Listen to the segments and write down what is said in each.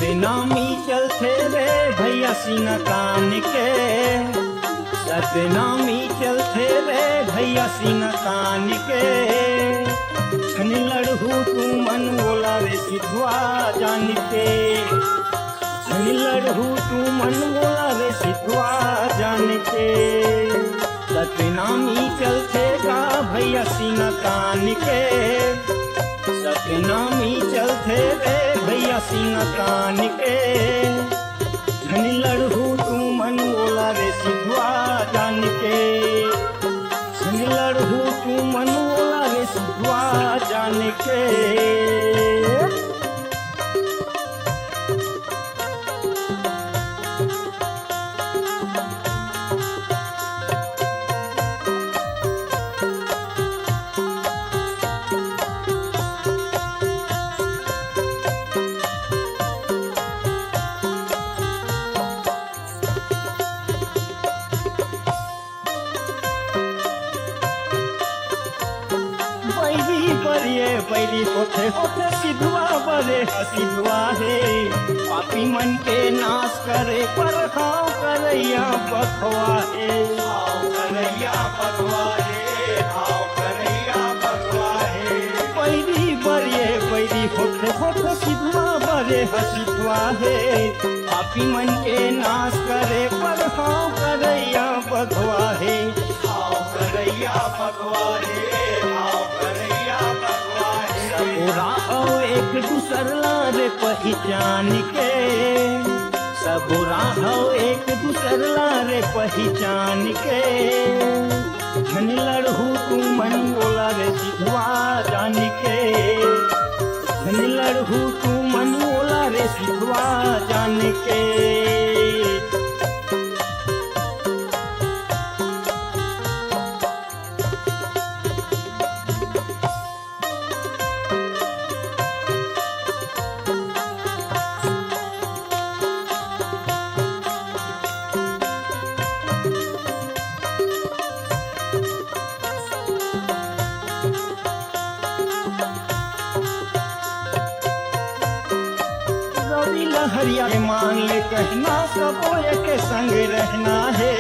सतनामी चलते रे भैया सीना कान के, सतनामी चलते रे भैया सीना कान के। छन लड़हू तू मन बोला रे सिद्धवा जान के, छन लड़हू तू मन बोला रे सिद्धवा जान के। सतनामी चलते का भैया सीना कान के, सतनामी चलते रे भैया सीना कान के। छन लड़हू तू मन बोला रे सिद्धवा जान के, छन लड़हू तू मन बोला रे सिद्धवा जान के। बैरी होते होते सिद्धवा बरे हसिद्धवा है। पापी मन के नाश करे पर हाव करैया बखवा है, हाव करैया बखवा है, हाव करैया बखवा है। बैरी बरिए बैरी होते होते सिद्धवा बरे हसिद्धवा है। पापी मन के नाश करे पर हाव करैया बखवा है, हाव करैया बखवा है, हाव करैया बखवा है। सबुरा एक दूसरा रे पहचान के, सबुरा एक दूसरा रे पहचान के। छन लड़हू तू मन बोला रे सिद्धवा जान के, छन लड़हू तू मन बोला रे सिद्धवा जान के। हरिया मान ले कहना सबो एक संग रहना है।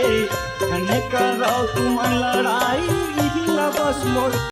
धन करो तुम लड़ाई बस मोर